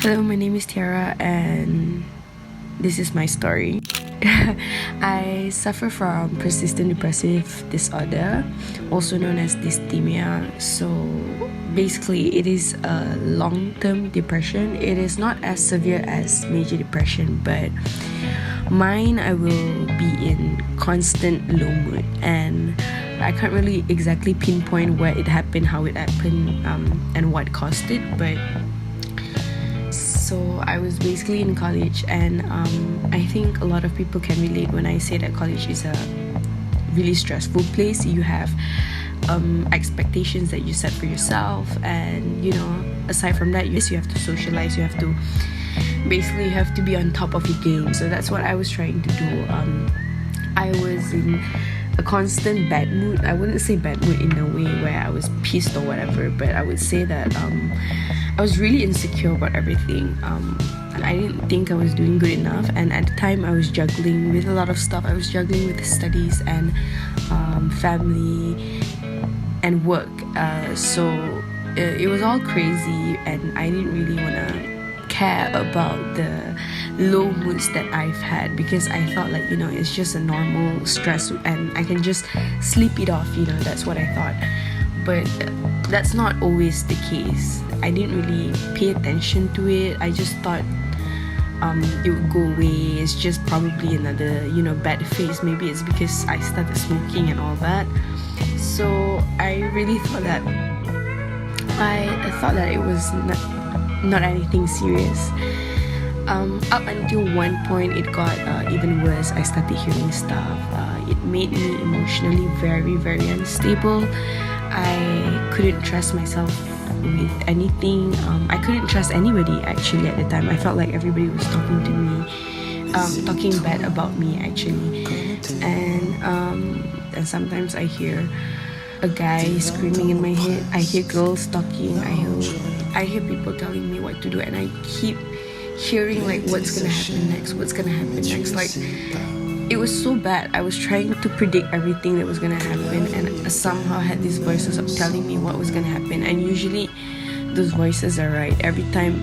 Hello, my name is Tiara and this is my story. I suffer from persistent depressive disorder, also known as dysthymia. So basically it is a long-term depression. It is not as severe as major depression, but mine, I will be in constant low mood, and I can't really exactly pinpoint where it happened, how it happened, and what caused it. But so I was basically in college, and I think a lot of people can relate when I say that college is a really stressful place. You have expectations that you set for yourself, and aside from that, you have to socialize, you have to be on top of your game. So that's what I was trying to do. I was in a constant bad mood. I wouldn't say bad mood in a way where I was pissed or whatever, but I would say that I was really insecure about everything. I didn't think I was doing good enough, and at the time I was juggling with a lot of stuff. I was juggling with studies and family and work, so it was all crazy, and I didn't really want to care about the low moods that I've had, because I thought it's just a normal stress and I can just sleep it off, that's what I thought. But that's not always the case. I didn't really pay attention to it. I just thought it would go away. It's just probably another bad phase. Maybe it's because I started smoking and all that. So I really thought that it was not anything serious. Up until one point, it got even worse. I started hearing stuff. It made me emotionally very, very unstable. I couldn't trust myself with anything. I couldn't trust anybody actually at the time. I felt like everybody was talking to me, talking bad about me actually. And sometimes I hear a guy screaming in my head. I hear girls talking. I hear people telling me what to do, and I keep hearing what's gonna happen next. Like, it was so bad. I was trying to predict everything that was gonna happen, and I somehow had these voices of telling me what was gonna happen. And usually those voices are right every time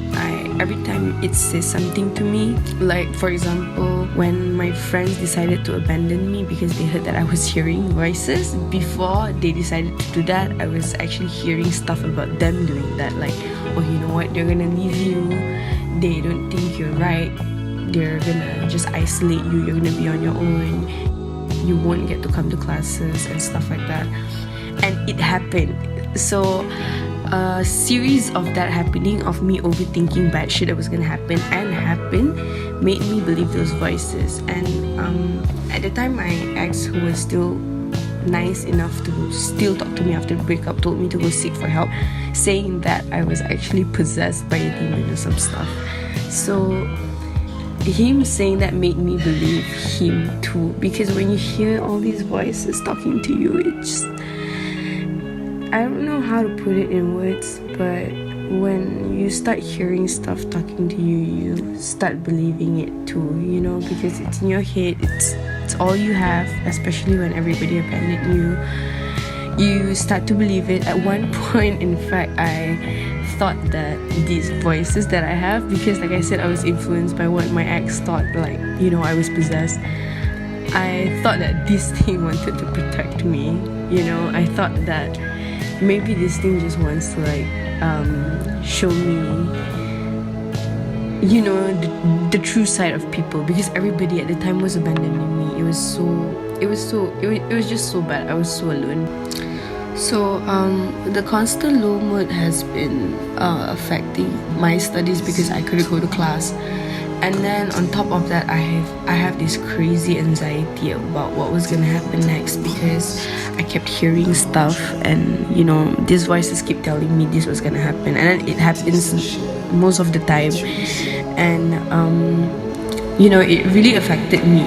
it says something to me. Like, for example, when my friends decided to abandon me because they heard that I was hearing voices, before they decided to do that, I was actually hearing stuff about them doing that. Like, oh, you know what, they're gonna leave you, they don't think you're right, they're gonna just isolate you, you're gonna be on your own, you won't get to come to classes and stuff like that. And it happened. So a series of that happening, of me overthinking bad shit that was gonna happen and happen, made me believe those voices. And at the time, my ex, who was still nice enough to still talk to me after the breakup, told me to go seek for help, saying that I was actually possessed by a demon or some stuff. So him saying that made me believe him too, because when you hear all these voices talking to you, it's just, I don't know how to put it in words, but when you start hearing stuff talking to you, you start believing it too, because it's in your head, it's all you have, especially when everybody abandoned you. You start to believe it. At one point, in fact, I thought that these voices that I have, because like I said, I was influenced by what my ex thought, I was possessed. I thought that this thing wanted to protect me, I thought that maybe this thing just wants to show me the true side of people, because everybody at the time was abandoning me. It was just so bad. I was so alone. So the constant low mood has been affecting my studies, because I couldn't go to class. And then on top of that, I have this crazy anxiety about what was gonna happen next, because I kept hearing stuff, and these voices keep telling me this was gonna happen, and then it happens most of the time. And it really affected me.